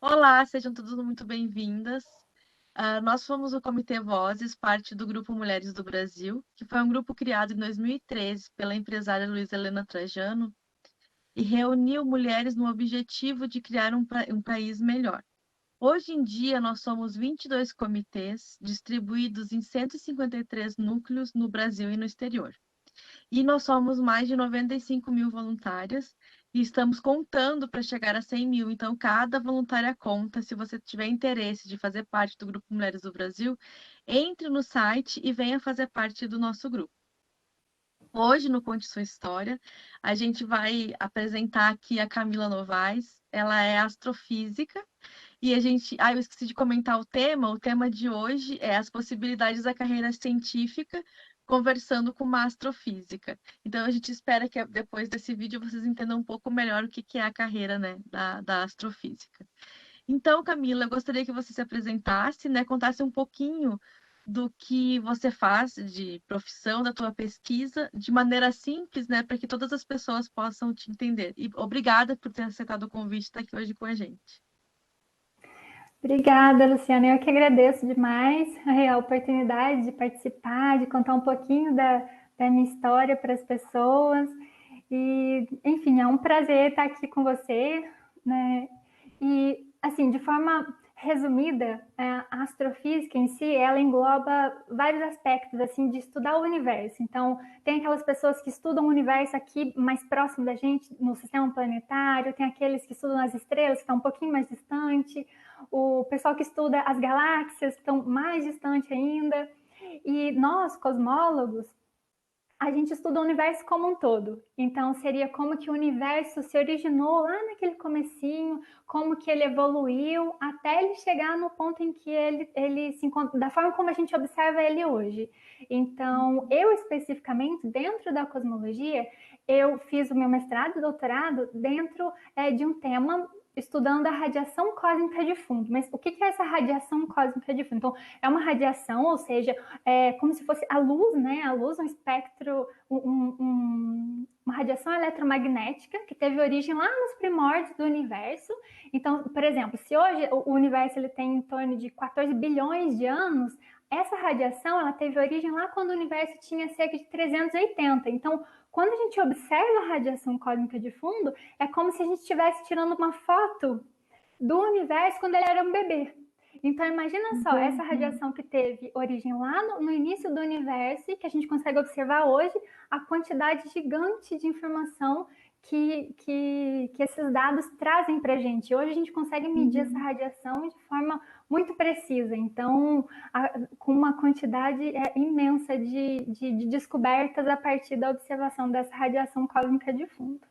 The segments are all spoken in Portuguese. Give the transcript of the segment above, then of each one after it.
Olá, sejam todas muito bem-vindas. Nós somos o Comitê Vozes, parte do Grupo Mulheres do Brasil, que foi um grupo criado em 2013 pela empresária Luísa Helena Trajano e reuniu mulheres no objetivo de criar um país melhor. Hoje em dia, nós somos 22 comitês distribuídos em 153 núcleos no Brasil e no exterior. E nós somos mais de 95 mil voluntárias e estamos contando para chegar a 100 mil. Então, cada voluntária conta. Se você tiver interesse de fazer parte do Grupo Mulheres do Brasil, entre no site e venha fazer parte do nosso grupo. Hoje, no Conte Sua História, a gente vai apresentar aqui a Camila Novaes. Ela é astrofísica e a gente. Eu esqueci de comentar o tema. O tema de hoje é as possibilidades da carreira científica conversando com uma astrofísica. Então, a gente espera que depois desse vídeo vocês entendam um pouco melhor o que é a carreira, né, da astrofísica. Então, Camila, eu gostaria que você se apresentasse, né, contasse um pouquinho do que você faz de profissão, da tua pesquisa, de maneira simples, né, para que todas as pessoas possam te entender. E obrigada por ter aceitado o convite de estar aqui hoje com a gente. Obrigada, Luciana. Eu que agradeço demais a oportunidade de participar, de contar um pouquinho da minha história para as pessoas. E, enfim, é um prazer estar aqui com você, né? E, assim, de forma resumida, a astrofísica em si, ela engloba vários aspectos, assim, de estudar o universo. Então, tem aquelas pessoas que estudam o universo aqui mais próximo da gente, no sistema planetário, tem aqueles que estudam as estrelas, que estão um pouquinho mais distante, o pessoal que estuda as galáxias, que estão mais distante ainda. E nós, cosmólogos, a gente estuda o universo como um todo. Então, seria como que o universo se originou lá naquele comecinho, como que ele evoluiu, até ele chegar no ponto em que ele se encontra, da forma como a gente observa ele hoje. Então, eu especificamente, dentro da cosmologia, eu fiz o meu mestrado e doutorado dentro de um tema estudando a radiação cósmica de fundo. Mas o que é essa radiação cósmica de fundo? Então, é uma radiação, ou seja, como se fosse a luz, né? A luz, um espectro, uma radiação eletromagnética que teve origem lá nos primórdios do universo. Então, por exemplo, se hoje o universo ele tem em torno de 14 bilhões de anos, essa radiação ela teve origem lá quando o universo tinha cerca de 380. Então, quando a gente observa a radiação cósmica de fundo, é como se a gente estivesse tirando uma foto do universo quando ele era um bebê. Então, imagina só, essa radiação que teve origem lá no início do universo e que a gente consegue observar hoje, a quantidade gigante de informação que esses dados trazem para a gente. Hoje a gente consegue medir essa radiação de forma muito precisa. Então, com uma quantidade imensa de descobertas a partir da observação dessa radiação cósmica de fundo.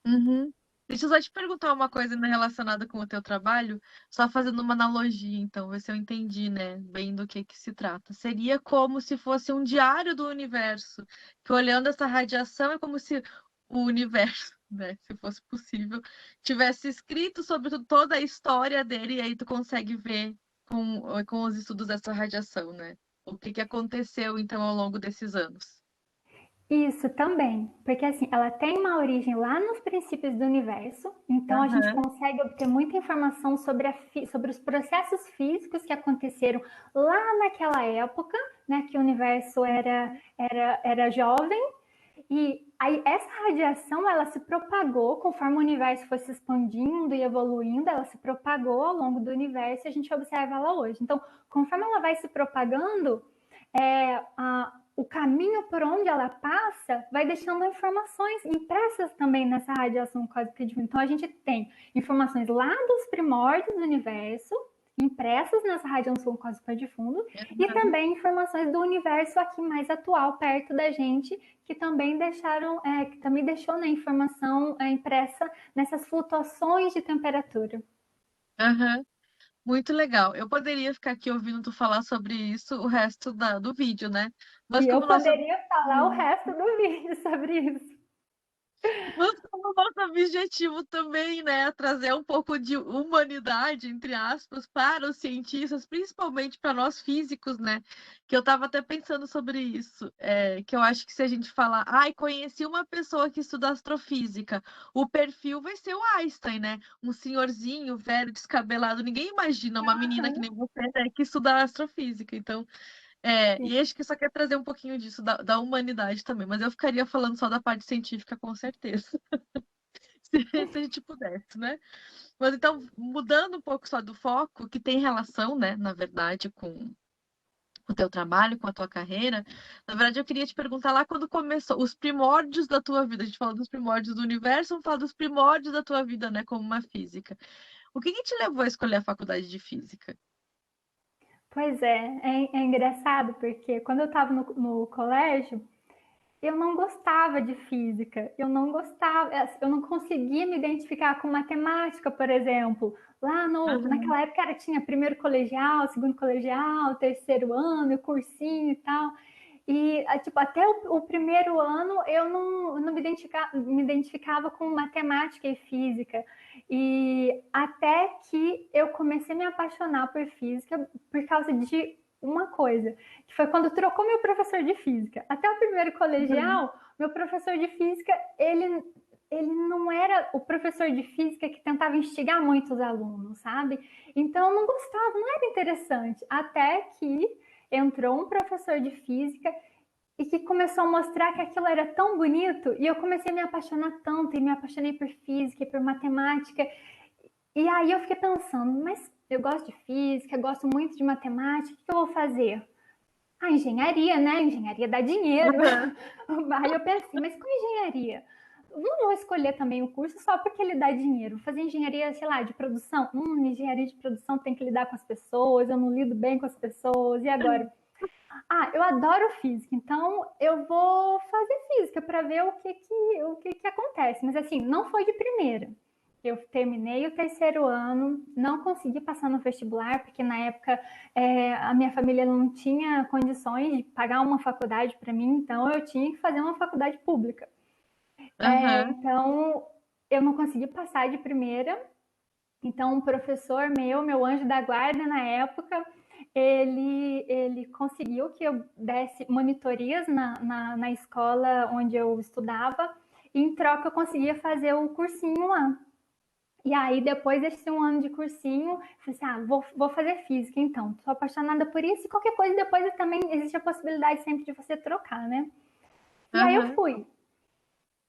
Uhum. Deixa eu só te perguntar uma coisa ainda relacionada com o teu trabalho, só fazendo uma analogia, então, ver se eu entendi, né, bem do que se trata. Seria como se fosse um diário do universo, que olhando essa radiação é como se o universo, né, se fosse possível, tivesse escrito sobre toda a história dele, e aí tu consegue ver com os estudos dessa radiação, né? O que aconteceu, então, ao longo desses anos. Isso também, porque assim, ela tem uma origem lá nos princípios do universo, então a gente Aham. consegue obter muita informação sobre os processos físicos que aconteceram lá naquela época, né, que o universo era jovem, e aí essa radiação ela se propagou conforme o universo foi se expandindo e evoluindo, ela se propagou ao longo do universo e a gente observa ela hoje. Então, conforme ela vai se propagando, o caminho por onde ela passa vai deixando informações impressas também nessa radiação cósmica de fundo. Então, a gente tem informações lá dos primórdios do universo, impressas nessa radiação cósmica de fundo, e também informações do universo aqui mais atual, perto da gente, que também deixaram, que também deixou na informação impressa nessas flutuações de temperatura. Aham. Muito legal. Eu poderia ficar aqui ouvindo tu falar sobre isso o resto do vídeo, né? Mas E eu como nosso. poderia falar o resto do vídeo sobre isso. Mas como nosso objetivo também, né, trazer um pouco de humanidade, entre aspas, para os cientistas, principalmente para nós físicos, né? Que eu estava até pensando sobre isso, que eu acho que se a gente falar, ai, conheci uma pessoa que estuda astrofísica, o perfil vai ser o Einstein, né? Um senhorzinho, velho, descabelado, ninguém imagina uma menina que nem você, né, que estuda astrofísica. Então, Sim. e acho que só quer trazer um pouquinho disso, da humanidade também, mas eu ficaria falando só da parte científica, com certeza, se a gente pudesse, né? Mas então, mudando um pouco só do foco, que tem relação, né, na verdade, com o teu trabalho, com a tua carreira, na verdade eu queria te perguntar lá quando começou, os primórdios da tua vida, a gente falou dos primórdios do universo, vamos falar dos primórdios da tua vida, né, como uma física. O que que te levou a escolher a faculdade de física? Pois é engraçado, porque quando eu estava no colégio, eu não gostava de física, eu não gostava, eu não conseguia me identificar com matemática, por exemplo. Lá Aham, naquela época tinha primeiro colegial, segundo colegial, terceiro ano, cursinho e tal. E tipo, até o primeiro ano eu não me identificava com matemática e física. E até que eu comecei a me apaixonar por física por causa de uma coisa, que foi quando trocou meu professor de física. Até o primeiro aham, colegial, meu professor de física, ele não era o professor de física que tentava instigar muito os alunos, sabe? Então eu não gostava, não era interessante. Até que entrou um professor de física e que começou a mostrar que aquilo era tão bonito e eu comecei a me apaixonar tanto e me apaixonei por física e por matemática. E aí eu fiquei pensando, mas eu gosto de física, gosto muito de matemática, o que eu vou fazer? A engenharia, né? Engenharia dá dinheiro. aham. Aí eu pensei, mas com engenharia? Não vou escolher também o curso só porque ele dá dinheiro. Vou fazer engenharia, sei lá, de produção. Engenharia de produção tem que lidar com as pessoas, eu não lido bem com as pessoas. E agora? Ah, eu adoro física, então eu vou fazer física para ver o que acontece. Mas assim, não foi de primeira. Eu terminei o terceiro ano, não consegui passar no vestibular, porque na época a minha família não tinha condições de pagar uma faculdade para mim, então eu tinha que fazer uma faculdade pública. Aham, Então eu não consegui passar de primeira, então, um professor meu anjo da guarda na época, ele conseguiu que eu desse monitorias na escola onde eu estudava, e em troca eu conseguia fazer o cursinho lá. E aí, depois desse um ano de cursinho, eu falei assim: vou fazer física então. Sou apaixonada por isso, e qualquer coisa depois também existe a possibilidade sempre de você trocar, né? E aí eu aham. fui.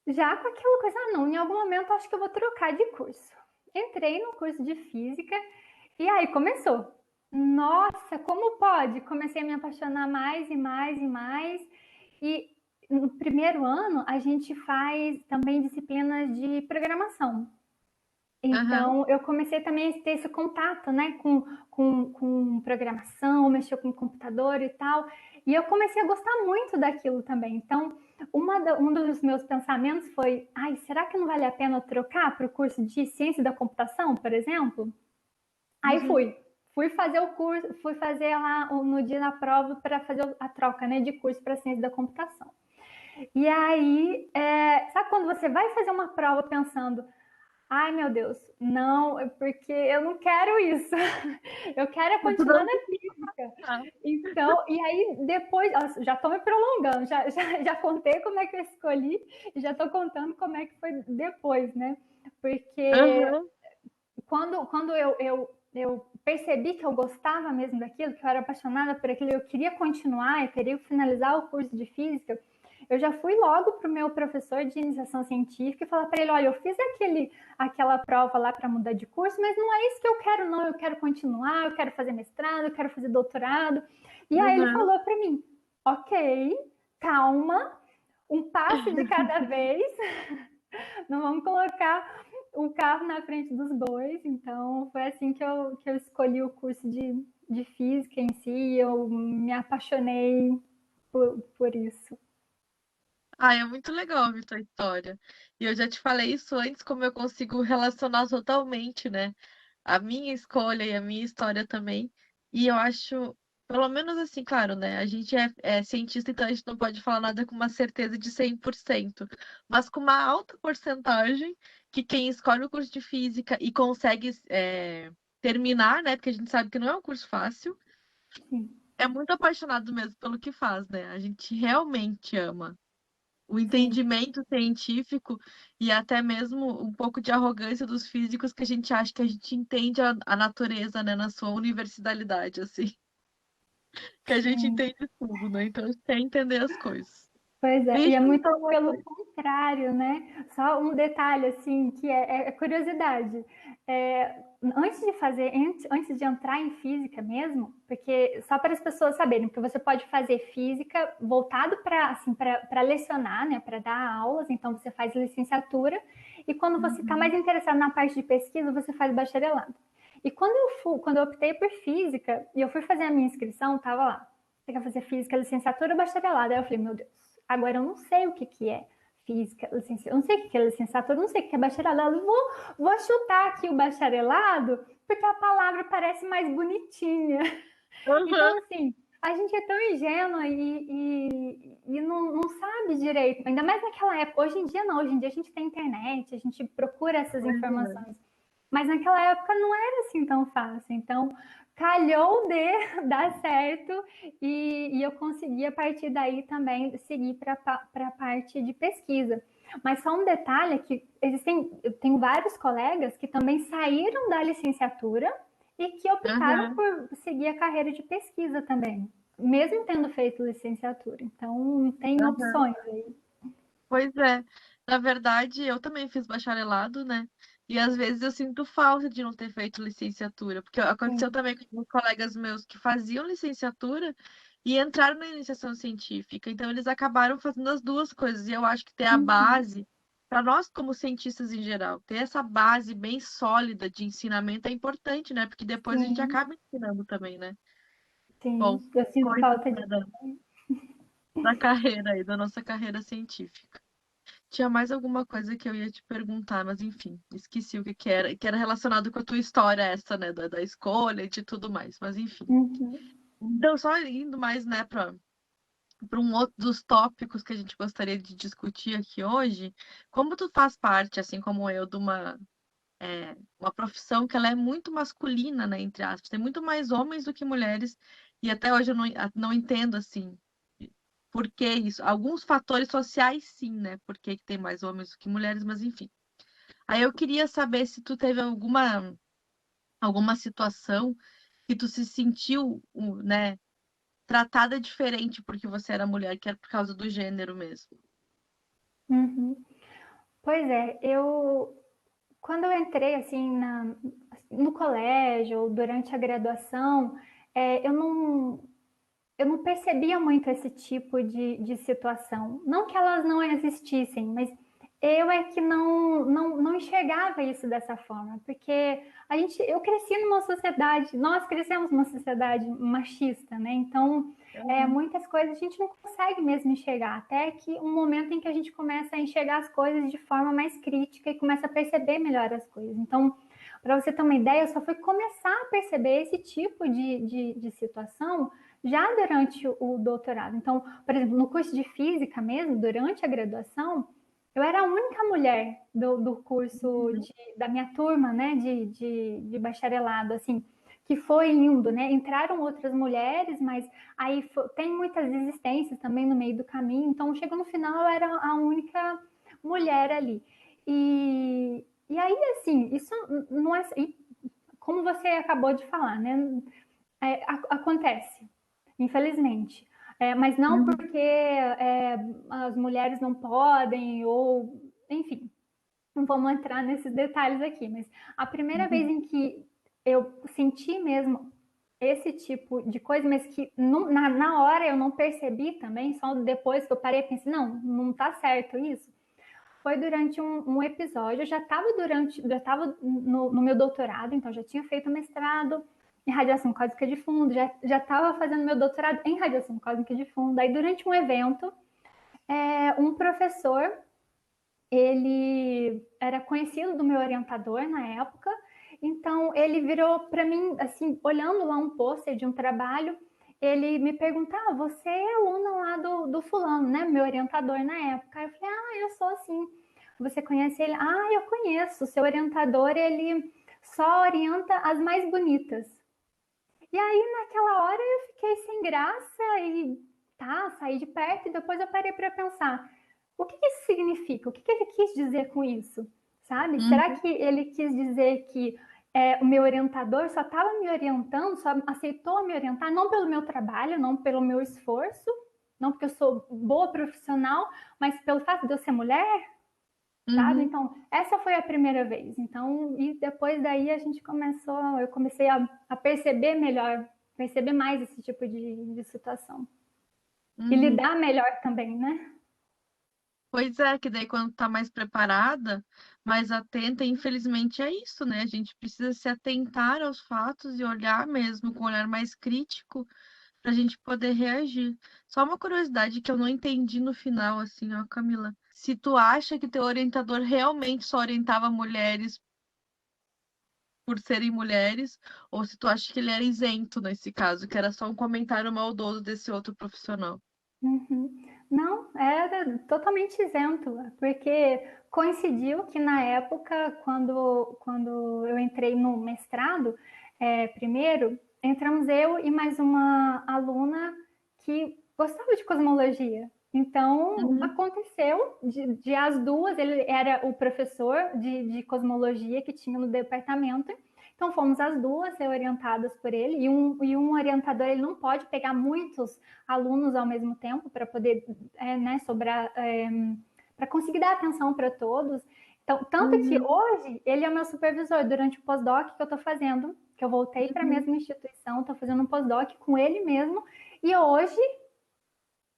Já com aquela coisa, não, em algum momento acho que eu vou trocar de curso. Entrei no curso de física e aí começou. Nossa, como pode? Comecei a me apaixonar mais e mais e mais. E no primeiro ano a gente faz também disciplinas de programação. Aham. Então, eu comecei também a ter esse contato, né, com programação, mexer com computador e tal. E eu comecei a gostar muito daquilo também. Então, um dos meus pensamentos foi: ai, será que não vale a pena trocar para o curso de ciência da computação, por exemplo? Aí Uhum. fui fazer o curso, fui fazer lá no dia da prova para fazer a troca, né, de curso para ciência da computação. E aí, sabe quando você vai fazer uma prova pensando: ai, meu Deus, não, porque eu não quero isso. Eu quero continuar na física. Ah, Então, e aí depois, já estou me prolongando, já contei como é que eu escolhi e já estou contando como é que foi depois, né? Porque aham. quando eu percebi que eu gostava mesmo daquilo, que eu era apaixonada por aquilo, eu queria continuar, eu queria finalizar o curso de física, eu já fui logo para o meu professor de iniciação científica e falar para ele: olha, eu fiz aquela prova lá para mudar de curso, mas não é isso que eu quero, não. Eu quero continuar, eu quero fazer mestrado, eu quero fazer doutorado. E aí ele Aham. falou para mim: ok, calma, um passo de cada vez, não vamos colocar o carro na frente dos bois. Então, foi assim que eu escolhi o curso de física em si, eu me apaixonei por isso. Ah, é muito legal ouvir tua história. E eu já te falei isso antes, como eu consigo relacionar totalmente, né? A minha escolha e a minha história também. E eu acho pelo menos assim, claro, né? A gente é cientista, então a gente não pode falar nada com uma certeza de 100%, mas com uma alta porcentagem que quem escolhe o curso de física e consegue terminar, né? Porque a gente sabe que não é um curso fácil, Sim. é muito apaixonado mesmo pelo que faz, né? A gente realmente ama. O Sim. entendimento científico e até mesmo um pouco de arrogância dos físicos que a gente acha que a gente entende a natureza, né, na sua universalidade, assim, que a gente Sim. entende tudo, né? Então a gente quer entender as coisas. Pois é, e Deixa é eu muito perguntar uma pelo coisa. contrário, né? Só um detalhe, assim, que é curiosidade. Antes de fazer, antes de entrar em física mesmo, porque só para as pessoas saberem, porque você pode fazer física voltado para assim, para lecionar, né? Para dar aulas, então você faz licenciatura, e quando você está mais Uhum. interessado na parte de pesquisa, você faz bacharelado. E quando eu optei por física, e eu fui fazer a minha inscrição, estava lá. Você quer fazer física, licenciatura ou bacharelado? Aí eu falei, meu Deus, agora eu não sei o que, que é física, licenciatura, eu não sei o que, que é licenciatura, eu não sei o que é bacharelado. Eu vou chutar aqui o bacharelado, porque a palavra parece mais bonitinha. Uhum. Então, assim, a gente é tão ingênua e não sabe direito, ainda mais naquela época. Hoje em dia, não, hoje em dia a gente tem internet, a gente procura essas Pois é. informações. Mas naquela época não era assim tão fácil. Então, calhou de dar certo e eu consegui, a partir daí, também seguir para a parte de pesquisa. Mas só um detalhe é que eu tenho vários colegas que também saíram da licenciatura e que optaram Uhum. por seguir a carreira de pesquisa também, mesmo tendo feito licenciatura. Então, tem Uhum. opções aí. Pois é. Na verdade, eu também fiz bacharelado, né? E às vezes eu sinto falta de não ter feito licenciatura, porque aconteceu Sim. também com alguns colegas meus que faziam licenciatura e entraram na iniciação científica. Então, eles acabaram fazendo as duas coisas. E eu acho que ter a Uhum. base, para nós como cientistas em geral, ter essa base bem sólida de ensinamento é importante, né? Porque depois a gente Sim, acaba ensinando também, né? Bom, sim. Eu sinto coisa, falta né, de. da carreira aí, da nossa carreira científica. Tinha mais alguma coisa que eu ia te perguntar, mas enfim, esqueci o que que era relacionado com a tua história essa, né, da escolha e de tudo mais, mas enfim. Uhum. Então, só indo mais, né, para um outro dos tópicos que a gente gostaria de discutir aqui hoje, como tu faz parte, assim como eu, de uma profissão que ela é muito masculina, né, entre aspas, tem muito mais homens do que mulheres, e até hoje eu não entendo, assim, por que isso. Alguns fatores sociais, sim, né, por que que tem mais homens do que mulheres, mas enfim. Aí eu queria saber se tu teve alguma situação que tu se sentiu, né, tratada diferente porque você era mulher, que era por causa do gênero mesmo. Uhum. Pois é, quando eu entrei assim no colégio ou durante a graduação, eu não percebia muito esse tipo de situação. Não que elas não existissem, mas eu é que não enxergava isso dessa forma, porque eu cresci numa sociedade, nós crescemos numa sociedade machista, né? Então, Uhum. muitas coisas a gente não consegue mesmo enxergar, até que um momento em que a gente começa a enxergar as coisas de forma mais crítica e começa a perceber melhor as coisas. Então, para você ter uma ideia, eu só fui começar a perceber esse tipo de situação já durante o doutorado. Então, por exemplo, no curso de física mesmo, durante a graduação, eu era a única mulher do curso da minha turma, né, de bacharelado, assim, que foi indo, né? Entraram outras mulheres, mas aí tem muitas desistências também no meio do caminho. Então, chegou no final, eu era a única mulher ali. E aí, assim, isso não é. Como você acabou de falar, né? Acontece, infelizmente. Mas não Uhum. porque as mulheres não podem, ou enfim, não vamos entrar nesses detalhes aqui, mas a primeira vez Uhum. em que eu senti mesmo esse tipo de coisa, mas que na hora eu não percebi também, só depois que eu parei e pensei, não tá certo isso, foi durante um episódio. Eu já estava no meu doutorado, então já tinha feito mestrado em radiação cósmica de fundo, já estava fazendo meu doutorado em radiação cósmica de fundo. Aí, durante um evento, um professor, ele era conhecido do meu orientador na época, então ele virou para mim, assim, olhando lá um pôster de um trabalho, ele me perguntava, você é aluna lá do fulano, né? Meu orientador na época. Aí eu falei, eu sou sim. Você conhece ele? Eu conheço. Seu orientador, ele só orienta as mais bonitas. E aí, naquela hora, eu fiquei sem graça e saí de perto e depois eu parei para pensar, o que isso significa? O que ele quis dizer com isso? Sabe? Será Uhum. que ele quis dizer que o meu orientador só estava me orientando, só aceitou me orientar, não pelo meu trabalho, não pelo meu esforço, não porque eu sou boa profissional, mas pelo fato de eu ser mulher, sabe? Uhum. Então, essa foi a primeira vez. Então, e depois daí eu comecei a perceber melhor, perceber mais esse tipo de situação. E Uhum. lidar melhor também, né? Pois é, que daí quando tá mais preparada, mais atenta, infelizmente é isso, né? A gente precisa se atentar aos fatos e olhar mesmo com um olhar mais crítico para a gente poder reagir. Só uma curiosidade que eu não entendi no final, assim, ó, Camila. Se tu acha que teu orientador realmente só orientava mulheres por serem mulheres, ou se tu acha que ele era isento nesse caso, que era só um comentário maldoso desse outro profissional. Uhum. Não, era totalmente isento, porque coincidiu que na época, quando eu entrei no mestrado, primeiro, entramos eu e mais uma aluna que gostava de cosmologia. Então, Uhum, aconteceu de as duas, ele era o professor de cosmologia que tinha no departamento, então fomos as duas ser orientadas por ele, e um orientador ele não pode pegar muitos alunos ao mesmo tempo para poder sobrar, para conseguir dar atenção para todos. Então, tanto que uhum, hoje ele é o meu supervisor durante o pós-doc que eu estou fazendo, que eu voltei para a uhum, mesma instituição, estou fazendo um pós-doc com ele mesmo, e hoje,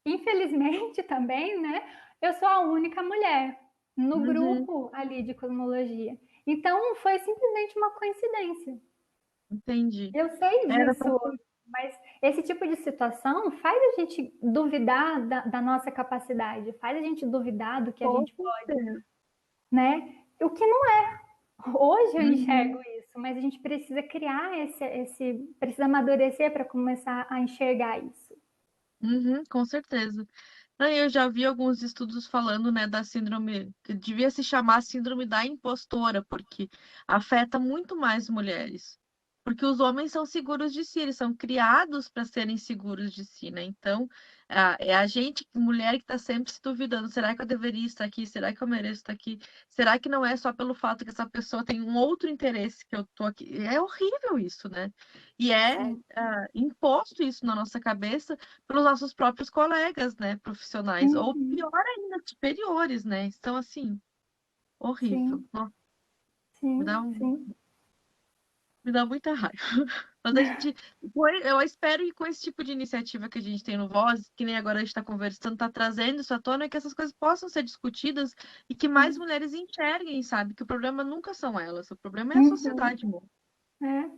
infelizmente também, né, eu sou a única mulher no uhum. grupo ali de cosmologia. Então, foi simplesmente uma coincidência. Entendi. Eu sei Era pra disso, ser. mas esse tipo de situação faz a gente duvidar da nossa capacidade, faz a gente duvidar do que a Com gente pode, certeza. né? O que não é. Hoje eu enxergo Uhum, isso, mas a gente precisa criar precisa amadurecer para começar a enxergar isso. uhum, com certeza. Eu já vi alguns estudos falando, né, da síndrome, que devia se chamar síndrome da impostora, porque afeta muito mais mulheres. Porque os homens são seguros de si, eles são criados para serem seguros de si, né? Então, é a gente, mulher, que está sempre se duvidando: será que eu deveria estar aqui? Será que eu mereço estar aqui? Será que não é só pelo fato que essa pessoa tem um outro interesse que eu tô aqui? É horrível isso, né? E Sim. imposto isso na nossa cabeça pelos nossos próprios colegas, né, profissionais, ou Uhum. pior ainda, superiores, né? Então, assim, horrível. Sim, Nossa, me dá sim, um, sim. me dá muita raiva. Mas a gente, eu espero que com esse tipo de iniciativa que a gente tem no Voz, que nem agora a gente está conversando, está trazendo isso à tona, que essas coisas possam ser discutidas e que mais Sim. mulheres enxerguem, sabe? Que o problema nunca são elas, o problema é a Uhum. sociedade, amor.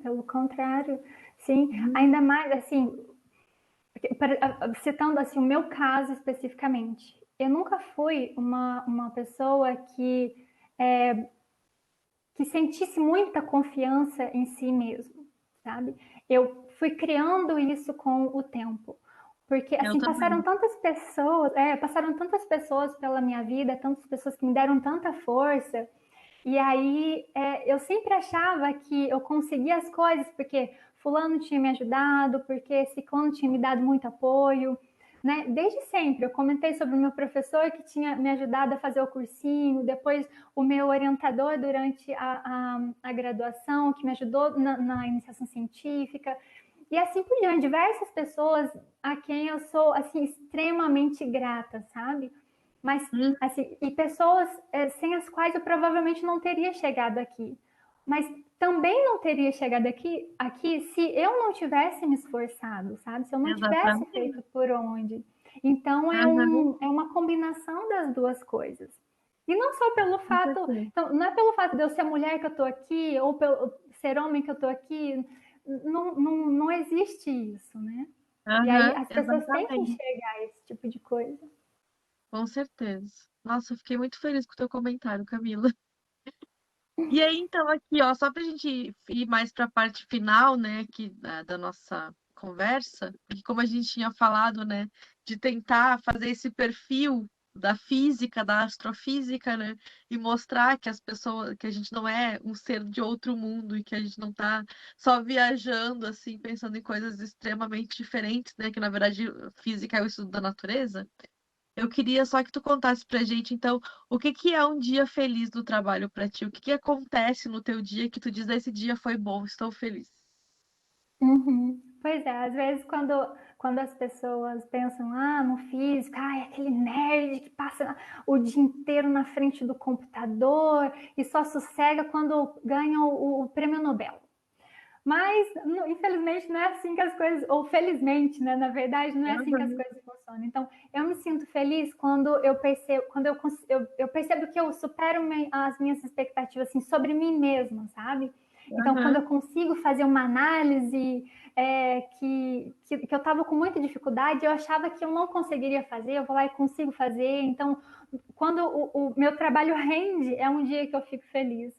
Pelo contrário, sim. Uhum, Ainda mais assim, citando assim o meu caso especificamente, eu nunca fui uma pessoa que sentisse muita confiança em si mesmo, sabe? Eu fui criando isso com o tempo, porque eu assim também. passaram tantas pessoas pela minha vida, tantas pessoas que me deram tanta força, e aí eu sempre achava que eu conseguia as coisas porque fulano tinha me ajudado, porque ciclano tinha me dado muito apoio, né? Desde sempre, eu comentei sobre o meu professor que tinha me ajudado a fazer o cursinho, depois o meu orientador durante a graduação, que me ajudou na iniciação científica, e assim por diante, diversas pessoas a quem eu sou assim extremamente grata, sabe? Mas Uhum, assim, e pessoas sem as quais eu provavelmente não teria chegado aqui. Mas também não teria chegado aqui se eu não tivesse me esforçado, sabe? Se eu não tivesse exatamente. feito por onde. Então Uhum, é uma combinação das duas coisas. E não só pelo com fato, certeza. então, não é pelo fato de eu ser mulher que eu estou aqui, ou pelo ser homem que eu estou aqui, não existe isso, né? E aí Uhum, as pessoas têm que exatamente. enxergar esse tipo de coisa. Com certeza. Nossa, eu fiquei muito feliz com o teu comentário, Camila. E aí, então, aqui, ó, só pra gente ir mais pra parte final, né, aqui da nossa conversa, porque como a gente tinha falado, né, de tentar fazer esse perfil da física, da astrofísica, né, e mostrar que as pessoas, que a gente não é um ser de outro mundo e que a gente não está só viajando assim, pensando em coisas extremamente diferentes, né, que na verdade física é o estudo da natureza. Eu queria só que tu contasse pra gente, então, o que que é um dia feliz no trabalho pra ti? O que que acontece no teu dia que tu diz, esse dia foi bom, estou feliz? Uhum. Pois é, às vezes quando as pessoas pensam no físico, é aquele nerd que passa o dia inteiro na frente do computador e só sossega quando ganha o prêmio Nobel. Mas, infelizmente, não é assim que as coisas, ou felizmente, né? Na verdade, não é assim que as Uhum, coisas funcionam. Então, eu me sinto feliz quando eu percebo, eu percebo que eu supero as minhas expectativas assim, sobre mim mesma, sabe? Então, quando eu uhum, consigo fazer uma análise que eu estava com muita dificuldade, eu achava que eu não conseguiria fazer, eu vou lá e consigo fazer. Então, quando o meu trabalho rende, é um dia que eu fico feliz.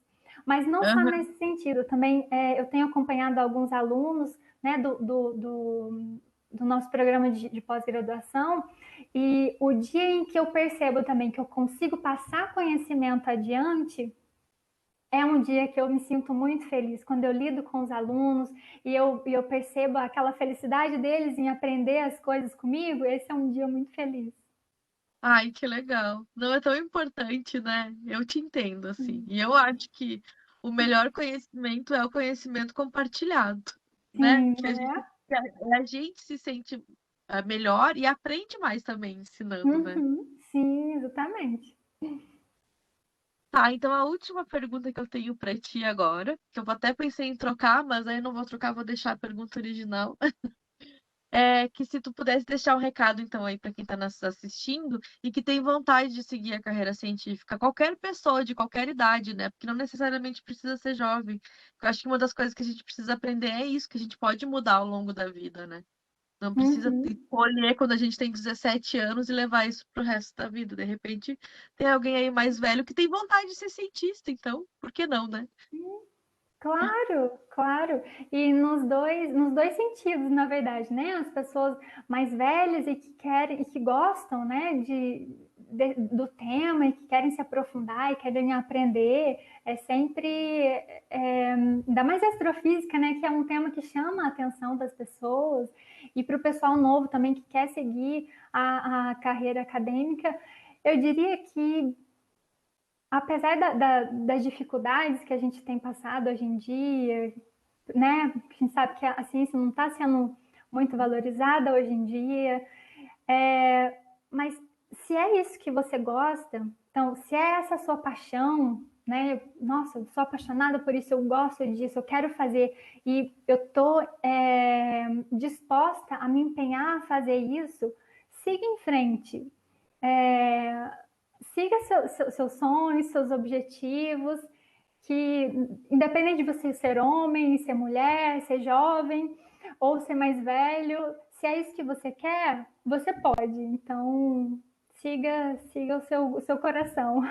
Mas não só uhum. nesse sentido, também eu tenho acompanhado alguns alunos, né, do nosso programa de pós-graduação, e o dia em que eu percebo também que eu consigo passar conhecimento adiante, é um dia que eu me sinto muito feliz, quando eu lido com os alunos e eu percebo aquela felicidade deles em aprender as coisas comigo, esse é um dia muito feliz. Ai, que legal. Não é tão importante, né? Eu te entendo, assim. Sim, E eu acho que o melhor conhecimento é o conhecimento compartilhado, né? sim, Que não é? a gente se sente melhor e aprende mais também ensinando, né? Uhum, sim, exatamente. Tá, então a última pergunta que eu tenho pra ti agora, que eu até pensei em trocar, mas aí não vou trocar, vou deixar a pergunta original. É que se tu pudesse deixar um recado então aí para quem está nos assistindo e que tem vontade de seguir a carreira científica, qualquer pessoa de qualquer idade, né? Porque não necessariamente precisa ser jovem. Eu acho que uma das coisas que a gente precisa aprender é isso, que a gente pode mudar ao longo da vida, né? Não precisa Uhum. escolher quando a gente tem 17 anos e levar isso pro resto da vida. De repente, tem alguém aí mais velho que tem vontade de ser cientista, então, por que não, né? Claro, claro. E nos dois sentidos, na verdade, né? As pessoas mais velhas e que querem e que gostam, né, do tema e que querem se aprofundar e querem aprender, é sempre, ainda mais astrofísica, né, que é um tema que chama a atenção das pessoas, e para o pessoal novo também que quer seguir a carreira acadêmica, eu diria que apesar das dificuldades que a gente tem passado hoje em dia, né? A gente sabe que a ciência não está sendo muito valorizada hoje em dia, mas se é isso que você gosta, então, se é essa a sua paixão, né? Nossa, eu sou apaixonada por isso, eu gosto disso, eu quero fazer, e eu estou disposta a me empenhar a fazer isso, siga em frente. É, siga seus sonhos, seus objetivos, que independente de você ser homem, ser mulher, ser jovem ou ser mais velho, se é isso que você quer, você pode. Então, siga o seu coração.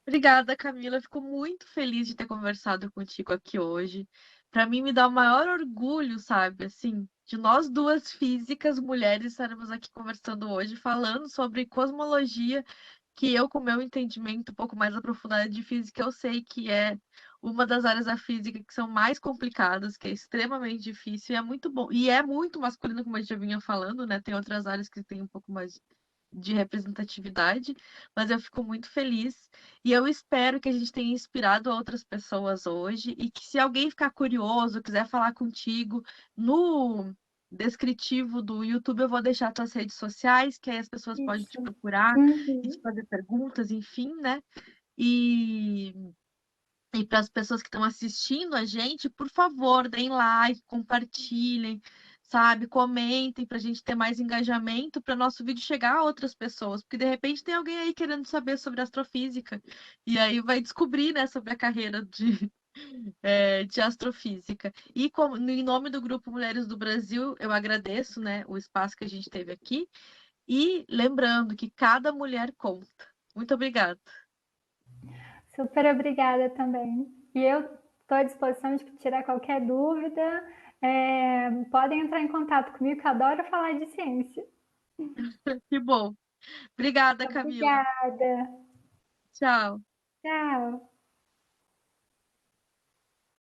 Obrigada, Camila. Eu fico muito feliz de ter conversado contigo aqui hoje. Para mim, me dá o maior orgulho, sabe? Assim, de nós duas físicas, mulheres, estarmos aqui conversando hoje, falando sobre cosmologia, que eu, com o meu entendimento um pouco mais aprofundado de física, eu sei que é uma das áreas da física que são mais complicadas, que é extremamente difícil e é muito bom. E é muito masculino, como a gente já vinha falando, né? Tem outras áreas que têm um pouco mais de representatividade, mas eu fico muito feliz e eu espero que a gente tenha inspirado outras pessoas hoje e que se alguém ficar curioso, quiser falar contigo, no descritivo do YouTube eu vou deixar tuas redes sociais, que aí as pessoas podem te Isso. procurar e te Uhum. fazer perguntas, enfim, né? E e para as pessoas que estão assistindo a gente, por favor, deem like, compartilhem, sabe? Comentem para a gente ter mais engajamento para nosso vídeo chegar a outras pessoas, porque de repente tem alguém aí querendo saber sobre astrofísica e aí vai descobrir, né, sobre a carreira de astrofísica. E como, em nome do Grupo Mulheres do Brasil, eu agradeço, né, o espaço que a gente teve aqui e lembrando que cada mulher conta. Muito obrigada. Super obrigada também. E eu estou à disposição de tirar qualquer dúvida. podem entrar em contato comigo, que eu adoro falar de ciência. Que bom. Obrigada, Camila. Obrigada. Tchau. Tchau.